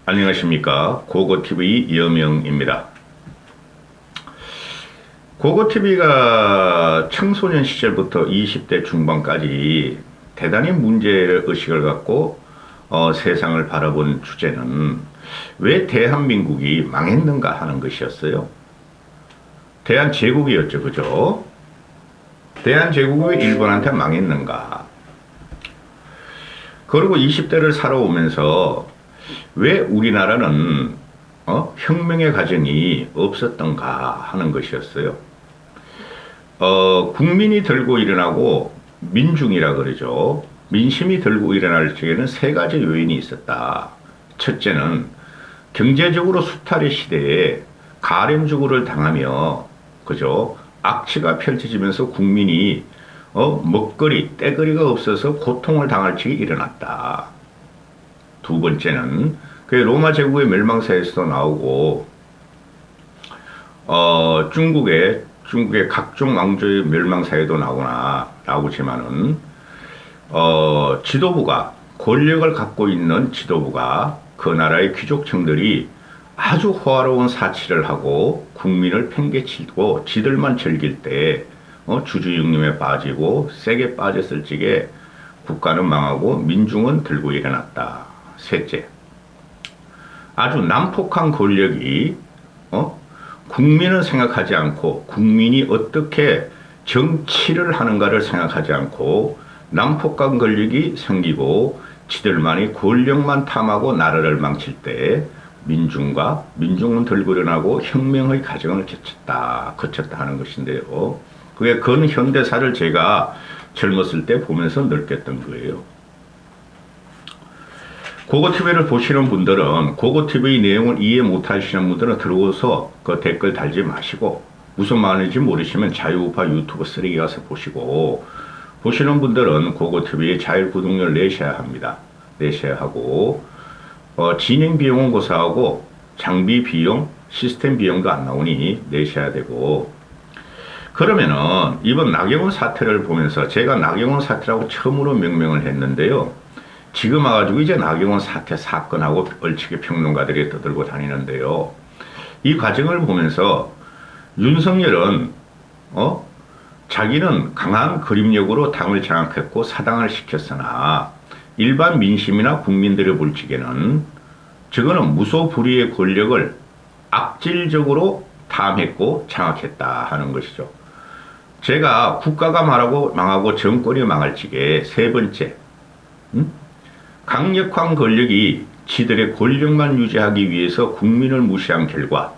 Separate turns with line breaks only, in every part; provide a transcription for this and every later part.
안녕하십니까. 고고TV 여명입니다. 고고TV가 청소년 시절부터 20대 중반까지 대단히 문제의식을 갖고 세상을 바라본 주제는 왜 대한민국이 망했는가 하는 것이었어요. 대한제국이었죠. 그죠? 대한제국이 왜 일본한테 망했는가. 그리고 20대를 살아오면서 왜 우리나라는 혁명의 과정이 없었던가 하는 것이었어요. 국민이 들고 일어나고 민중이라 그러죠. 민심이 들고 일어날 적에는 세 가지 요인이 있었다. 첫째는 경제적으로 수탈의 시대에 가렴주구를 당하며 그죠? 악취가 펼쳐지면서 국민이 먹거리, 떼거리가 없어서 고통을 당할 적이 일어났다. 두 번째는 그 로마 제국의 멸망사에서도 나오고 중국의 각종 왕조의 멸망사에도 나오지만은 지도부가 권력을 갖고 있는 지도부가 그 나라의 귀족층들이 아주 호화로운 사치를 하고 국민을 팽개치고 지들만 즐길 때 주주육림에 빠지고 세게 빠졌을 적에 국가는 망하고 민중은 들고 일어났다. 셋째, 아주 난폭한 권력이 국민을 생각하지 않고 국민이 어떻게 정치를 하는가를 생각하지 않고 난폭한 권력이 생기고 지들만이 권력만 탐하고 나라를 망칠 때 민중은 들고 일어나고 혁명의 과정을 거쳤다 하는 것인데요. 그게 근현대사를 제가 젊었을 때 보면서 느꼈던 거예요. 고고TV를 보시는 분들은 고고TV 내용을 이해 못하시는 분들은 들어오서 그 댓글 달지 마시고 무슨 말인지 모르시면 자유우파 유튜브 쓰레기 가서 보시고 보시는 분들은 고고TV에 자율구독료를 내셔야 합니다. 내셔야 하고 진행 비용은 고사하고 장비 비용, 시스템 비용도 안 나오니 내셔야 되고 그러면은 이번 나경원 사태를 보면서 제가 나경원 사태라고 처음으로 명명을 했는데요. 지금 와가지고 이제 나경원 사태 사건하고 얼치게 평론가들이 떠들고 다니는데요. 이 과정을 보면서 윤석열은 자기는 강한 그림력으로 당을 장악했고 사당을 시켰으나 일반 민심이나 국민들의 볼 적에는 저거는 무소불위의 권력을 악질적으로 탐했고 장악했다 하는 것이죠. 제가 국가가 망하고 정권이 망할 적에 세 번째 강력한 권력이 지들의 권력만 유지하기 위해서 국민을 무시한 결과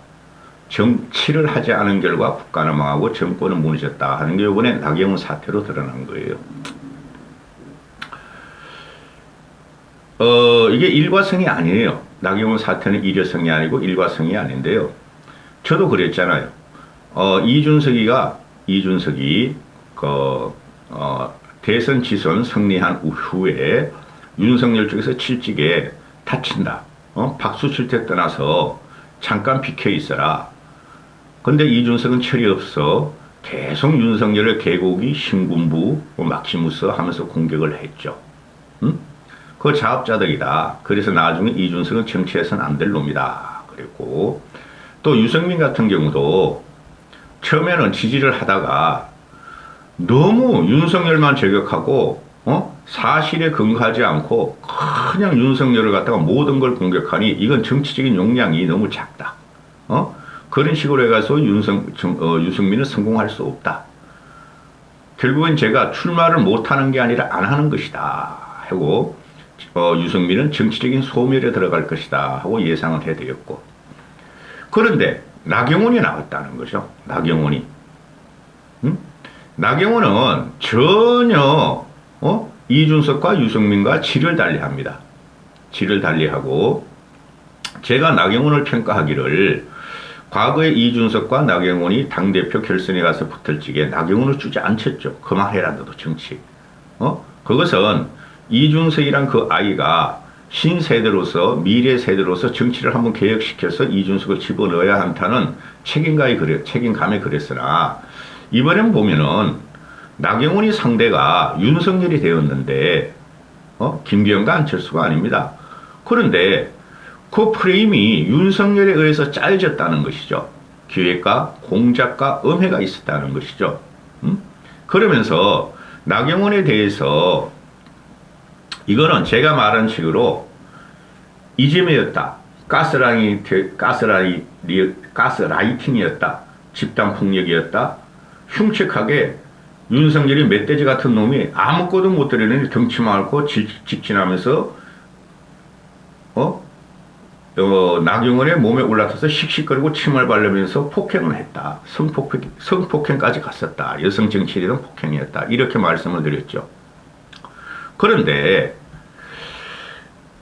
정치를 하지 않은 결과 국가는 망하고 정권은 무너졌다 하는 게 이번에 나경원 사태로 드러난 거예요. 이게 일과성이 아니에요. 나경원 사태는 일회성이 아니고 일과성이 아닌데요. 저도 그랬잖아요. 이준석이 대선 지선 승리한 후에 윤석열 쪽에서 칠직에 다친다. 박수 칠 때 떠나서 잠깐 비켜 있어라. 근데 이준석은 철이 없어 계속 윤석열의 개고기, 신군부, 막시무스 하면서 공격을 했죠. 그거 자업자득이다. 그래서 나중에 이준석은 정치에서는 안 될 놈이다. 그랬고 또 유승민 같은 경우도 처음에는 지지를 하다가 너무 윤석열만 저격하고 사실에 근거하지 않고 그냥 윤석열을 갖다가 모든 걸 공격하니 이건 정치적인 용량이 너무 작다. 그런 식으로 해가서 유승민은 성공할 수 없다. 결국엔 제가 출마를 못하는 게 아니라 안 하는 것이다 하고 유승민은 정치적인 소멸에 들어갈 것이다 하고 예상을 해드렸고 그런데 나경원이 나왔다는 거죠. 나경원은 전혀 이준석과 유승민과 질을 달리합니다. 질을 달리하고 제가 나경원을 평가하기를 과거에 이준석과 나경원이 당대표 결선에 가서 붙을 적에 나경원을 주지 않겠죠. 그만해라 너도 정치. 그것은 이준석이란 그 아이가 신세대로서 미래 세대로서 정치를 한번 개혁시켜서 이준석을 집어넣어야 한다는 책임감에 그랬으나 이번엔 보면은 나경원이 상대가 윤석열이 되었는데 김기현과 안철수가 아닙니다. 그런데 그 프레임이 윤석열에 의해서 짜여졌다는 것이죠. 기획과 공작과 음해가 있었다는 것이죠. 그러면서 나경원에 대해서 이거는 제가 말한 식으로 이재명이었다. 가스라이팅이었다. 집단폭력이었다. 흉측하게 윤석열이 멧돼지 같은 놈이 아무것도 못 들이는 덩치만 앓고 직진하면서 나경원의 몸에 올라타서 씩씩거리고 침을 바르면서 폭행을 했다. 성폭행까지 갔었다. 여성 정치인에 대한 폭행이었다. 이렇게 말씀을 드렸죠. 그런데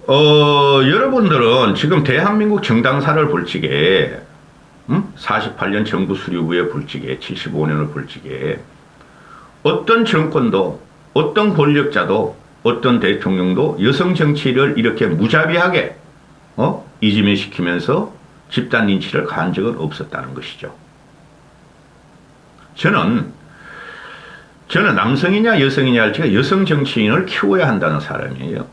여러분들은 지금 대한민국 정당사를 볼 적에 48년 정부 수립 후에 볼 적에 75년을 볼 적에 어떤 정권도 어떤 권력자도 어떤 대통령도 여성 정치를 이렇게 무자비하게 이지매시키면서 집단 린치를 가한 적은 없었다는 것이죠. 저는 남성이냐 여성이냐 할 적에 여성 정치인을 키워야 한다는 사람이에요.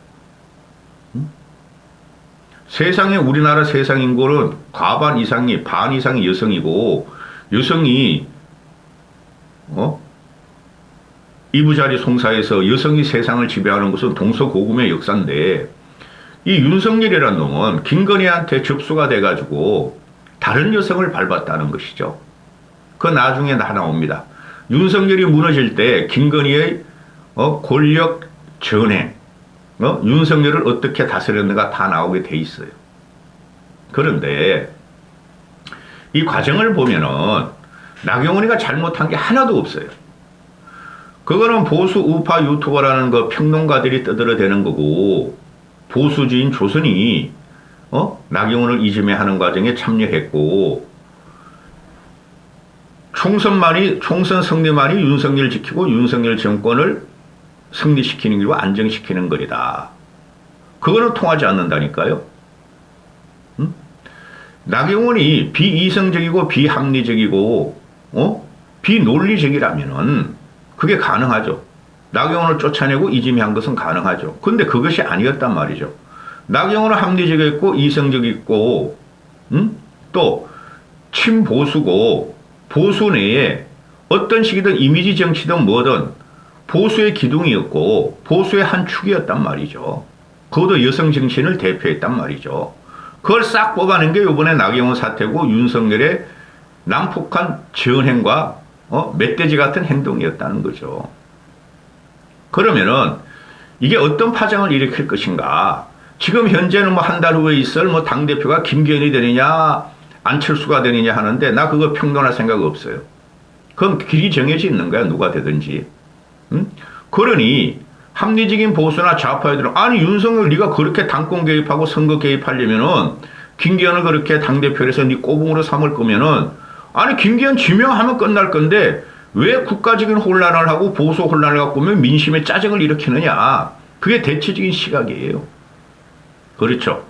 세상에 우리나라 세상 인구는 반 이상이 여성이고 여성이 이부자리 송사에서 여성이 세상을 지배하는 것은 동서고금의 역사인데 이 윤석열이라는 놈은 김건희한테 접수가 돼가지고 다른 여성을 밟았다는 것이죠. 그 나중에 다 나옵니다. 윤석열이 무너질 때 김건희의 권력 전행, 윤석열을 어떻게 다스렸는가 다 나오게 돼 있어요. 그런데 이 과정을 보면은 나경원이가 잘못한 게 하나도 없어요. 그거는 보수 우파 유튜버라는 그 평론가들이 떠들어대는 거고 보수주의인 조선이 나경원을 이재명하는 과정에 참여했고 총선 승리만이 윤석열을 지키고 윤석열 정권을 승리시키는 길로 안정시키는 거리다. 그거는 통하지 않는다니까요. 나경원이 비이성적이고 비합리적이고 비논리적이라면은 그게 가능하죠. 나경원을 쫓아내고 이재명한 것은 가능하죠. 근데 그것이 아니었단 말이죠. 나경원은 합리적이었고 이성적이고 또 친보수고 보수 내에 어떤 식이든 이미지 정치든 뭐든 보수의 기둥이었고 보수의 한 축이었단 말이죠. 그것도 여성 정치인을 대표했단 말이죠. 그걸 싹 뽑아낸 게 이번에 나경원 사태고 윤석열의 난폭한 전행과 멧돼지 같은 행동이었다는 거죠. 그러면은 이게 어떤 파장을 일으킬 것인가? 지금 현재는 뭐 한 달 후에 있을 뭐 당대표가 김기현이 되느냐 안철수가 되느냐 하는데 나 그거 평론할 생각 없어요. 그건 길이 정해져 있는 거야. 누가 되든지. 그러니 합리적인 보수나 좌파애들은 아니 윤석열 네가 그렇게 당권 개입하고 선거 개입하려면은 김기현을 그렇게 당대표에서 네 꼬붕으로 삼을 거면은 아니 김기현 지명하면 끝날 건데 왜 국가적인 혼란을 하고 보수 혼란을 갖고 오면 민심의 짜증을 일으키느냐. 그게 대체적인 시각이에요. 그렇죠.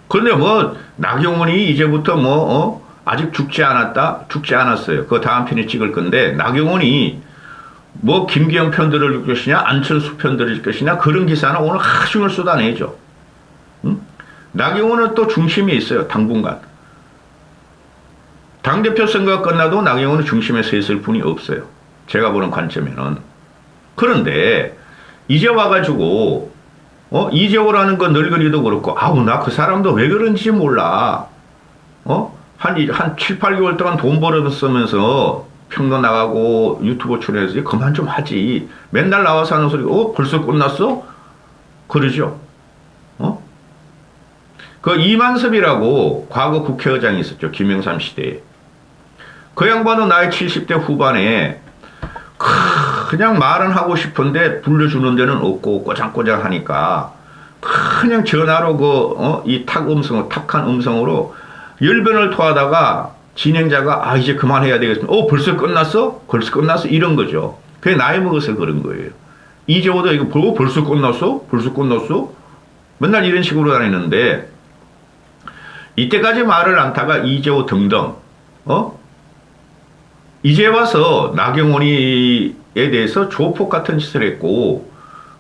그런데 뭐 나경원이 이제부터 아직 죽지 않았어요. 그 다음 편에 찍을 건데 나경원이 뭐 김기현 편들을 줄 것이냐 안철수 편들을 줄 것이냐 그런 기사는 오늘 하중을 쏟아내죠. 나경원은 또 중심에 있어요. 당분간. 당대표 선거가 끝나도 나경원은 중심에 서 있을 분이 없어요. 제가 보는 관점에는. 그런데 이제 와가지고 이재호라는 거 늙은이도 그렇고 아우 나 그 사람도 왜 그런지 몰라. 한 7, 8개월 동안 돈 벌어쓰면서 평론 나가고 유튜브 출연해서 그만 좀 하지. 맨날 나와서 하는 소리 벌써 끝났어? 그러죠. 그 이만섭이라고 과거 국회의장이 있었죠. 김영삼 시대에. 그 양반은 나이 70대 후반에 그냥 말은 하고 싶은데 불러주는 데는 없고 꼬장꼬장 하니까 그냥 전화로 이 탁한 음성으로 열변을 토하다가 진행자가 이제 그만해야 되겠습니다. 벌써 끝났어? 벌써 끝났어? 이런 거죠. 그게 나이 먹어서 그런 거예요. 이재호도 이거 보고 벌써 끝났어? 벌써 끝났어? 맨날 이런 식으로 다니는데 이때까지 말을 안 타가 이재호 등등 이제 와서 나경원이에 대해서 조폭 같은 짓을 했고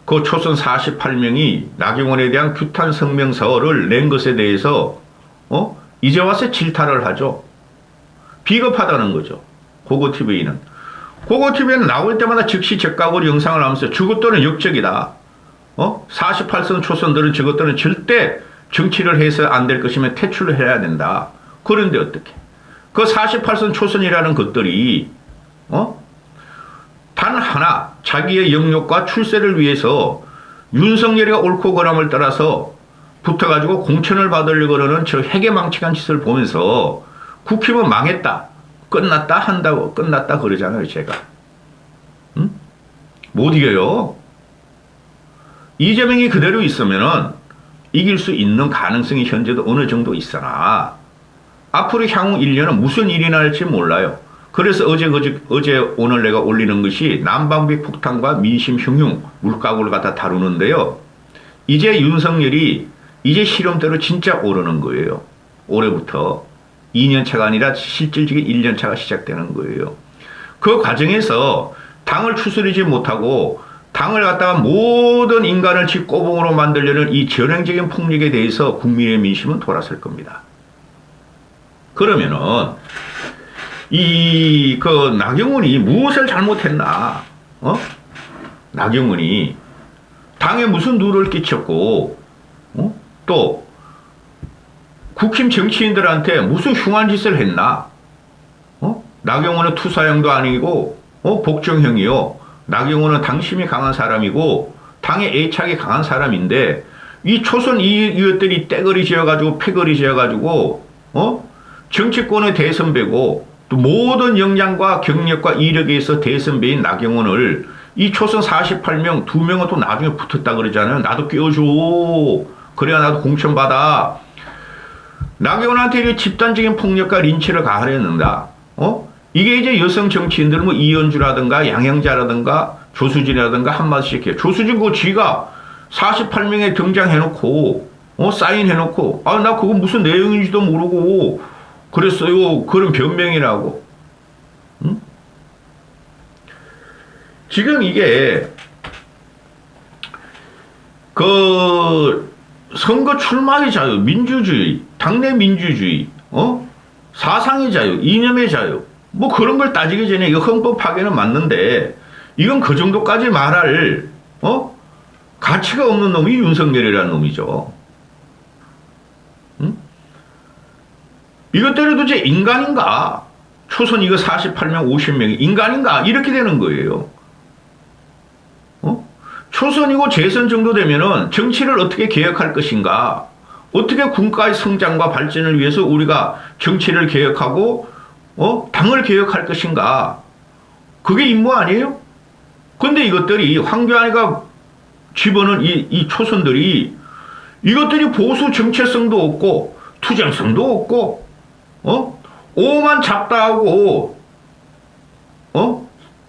그 초선 48명이 나경원에 대한 규탄 성명서를 낸 것에 대해서 이제 와서 질타를 하죠. 비겁하다는 거죠. 고고TV는. 고고TV는 나올 때마다 즉시 적각으로 영상을 하면서 저것들은 역적이다. 48선 초선들은 저것들은 절대 정치를 해서 안 될 것이면 퇴출을 해야 된다. 그런데 어떻게? 그 48선 초선이라는 것들이 단 하나 자기의 영역과 출세를 위해서 윤석열이가 옳고 그름을 따라서 붙어가지고 공천을 받으려고 그러는 저 해괴망측한 짓을 보면서 국힘은 망했다. 끝났다 한다고 끝났다 그러잖아요. 제가. 응? 못 이겨요. 이재명이 그대로 있으면은 이길 수 있는 가능성이 현재도 어느 정도 있으나 앞으로 향후 1년은 무슨 일이 날지 몰라요. 그래서 어제 오늘 내가 올리는 것이 난방비 폭탄과 민심 흉흉 물가구를 갖다 다루는데요. 이제 윤석열이 이제 실험대로 진짜 오르는 거예요. 올해부터 2년차가 아니라 실질적인 1년차가 시작되는 거예요. 그 과정에서 당을 추스리지 못하고 당을 갖다가 모든 인간을 지 꼬봉으로 만들려는 이 전횡적인 폭력에 대해서 국민의 민심은 돌아설 겁니다. 그러면은 나경원이 무엇을 잘못했나? 나경원이 당에 무슨 누를 끼쳤고, 또 국힘 정치인들한테 무슨 흉한 짓을 했나? 나경원은 투사형도 아니고, 복종형이요. 나경원은 당심이 강한 사람이고, 당에 애착이 강한 사람인데, 이 초선 이것들이 떼거리 지어가지고, 패거리 지어가지고, 정치권의 대선배고, 또 모든 역량과 경력과 이력에 있어 대선배인 나경원을 이 초선 48명, 2명은 또 나중에 붙었다 그러잖아요. 나도 끼워줘. 그래야 나도 공천받아. 나경원한테 집단적인 폭력과 린치를 가하려는다. 이게 이제 여성 정치인들 뭐 이현주라든가 양영자라든가 조수진이라든가 한마디씩 해요. 조수진 그거 지가 48명에 등장해놓고 사인해놓고 나 그거 무슨 내용인지도 모르고 그랬어요. 그런 변명이라고. 응? 지금 이게 선거 출마의 자유, 민주주의, 당내 민주주의, 사상의 자유, 이념의 자유, 뭐 그런 걸 따지기 전에 이거 헌법 파괴는 맞는데 이건 그 정도까지 말할 가치가 없는 놈이 윤석열이라는 놈이죠. 응? 이것들이 도대체 인간인가? 초선 이거 48명, 50명이 인간인가? 이렇게 되는 거예요. 초선이고 재선 정도 되면은 정치를 어떻게 개혁할 것인가? 어떻게 국가의 성장과 발전을 위해서 우리가 정치를 개혁하고, 당을 개혁할 것인가? 그게 임무 아니에요? 근데 이것들이 황교안이가 집어넣은 이 초선들이 이것들이 보수 정체성도 없고, 투쟁성도 없고, 오만 잡다하고,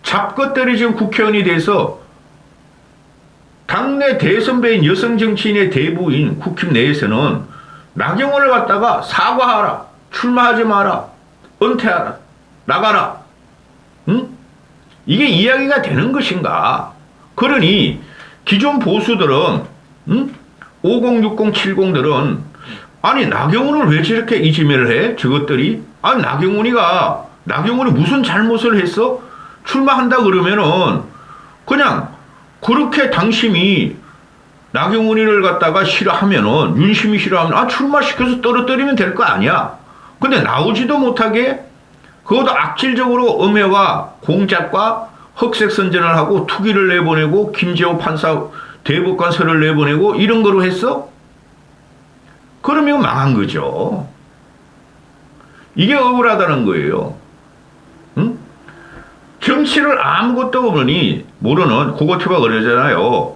잡것들이 지금 국회의원이 돼서 당내 대선배인 여성 정치인의 대부인 국힘 내에서는 나경원을 갖다가 사과하라, 출마하지 마라, 은퇴하라, 나가라. 응? 이게 이야기가 되는 것인가? 그러니 기존 보수들은 50, 60, 70들은 아니 나경원을 왜 저렇게 이지매를 해? 저것들이 아니 나경원이 무슨 잘못을 했어? 출마한다 그러면은 그냥 그렇게 당심이 나경원이를 갖다가 싫어하면은 윤심이 싫어하면 출마시켜서 떨어뜨리면 될 거 아니야. 근데 나오지도 못하게 그것도 악질적으로 음해와 공작과 흑색 선전을 하고 투기를 내보내고 김재호 판사 대법관서를 내보내고 이런 거로 했어? 그러면 망한 거죠. 이게 억울하다는 거예요. 응? 정치를 아무것도 없으니 모르는 고고티가 그러잖아요.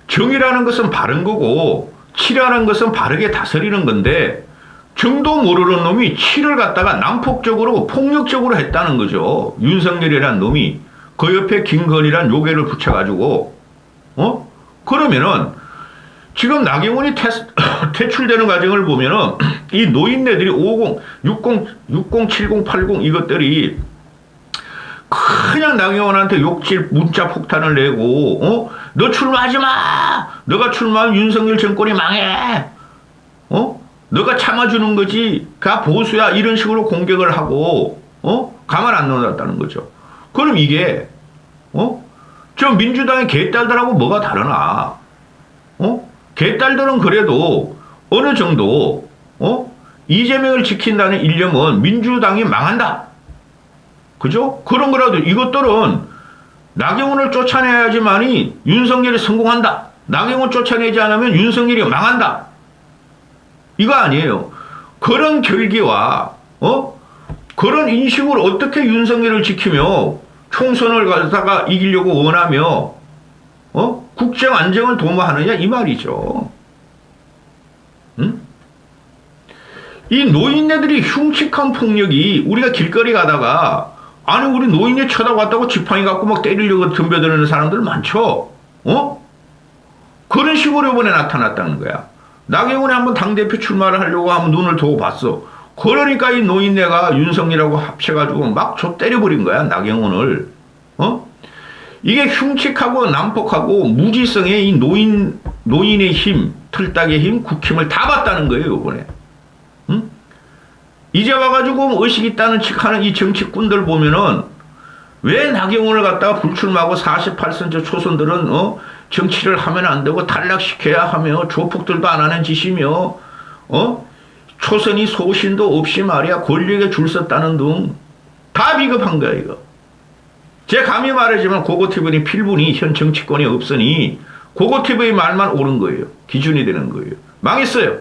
정이라는 것은 바른 거고 치라는 것은 바르게 다스리는 건데 정도 모르는 놈이 치를 갖다가 난폭적으로 폭력적으로 했다는 거죠. 윤석열이라는 놈이 그 옆에 김건희란 요괴를 붙여가지고 그러면은 지금 나경원이 퇴출되는 과정을 보면은 이 노인네들이 50, 60, 70, 80 이것들이 그냥 나경원한테 욕질 문자 폭탄을 내고 너 출마하지 마. 너가 출마하면 윤석열 정권이 망해. 너가 참아주는 거지. 가 보수야. 이런 식으로 공격을 하고, 가만 안 놔뒀다는 거죠. 그럼 이게, 저 민주당의 개딸들하고 뭐가 다르나? 개딸들은 그래도 어느 정도, 이재명을 지킨다는 일념은 민주당이 망한다. 그죠? 그런 거라도 이것들은 나경원을 쫓아내야지만이 윤석열이 성공한다. 나경원 쫓아내지 않으면 윤석열이 망한다. 이거 아니에요. 그런 결기와 그런 인식으로 어떻게 윤석열을 지키며 총선을 가다가 이기려고 원하며 국정 안정을 도모하느냐 이 말이죠. 응? 이 노인네들이 흉측한 폭력이 우리가 길거리 가다가 아니 우리 노인네 쳐다봤다고 지팡이 갖고 막 때리려고 덤벼드는 사람들 많죠. 그런 식으로 이번에 나타났다는 거야. 나경원이 한번 당대표 출마를 하려고 하면 눈을 두고 봤어. 그러니까 이 노인네가 윤석열하고 합쳐가지고 막 저 때려버린 거야, 나경원을. 이게 흉측하고 난폭하고 무지성의 이 노인의 힘, 틀딱의 힘, 국힘을 다 봤다는 거예요, 이번에. 응? 이제 와가지고 의식 있다는 척하는 이 정치꾼들 보면은 왜 나경원을 갖다가 불출마하고 48선 저 초선들은 정치를 하면 안 되고 탈락시켜야 하며 조폭들도 안 하는 짓이며 초선이 소신도 없이 말이야 권력에 줄 섰다는 등 다 비겁한 거야 이거. 제 감히 말하지만 고고TV는 필분이 현 정치권에 없으니 고고TV 말만 옳은 거예요. 기준이 되는 거예요. 망했어요.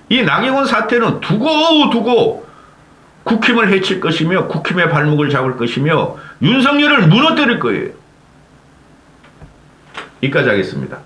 이 나경원 사태는 두고 국힘을 해칠 것이며 국힘의 발목을 잡을 것이며 윤석열을 무너뜨릴 거예요. 여기까지 하겠습니다.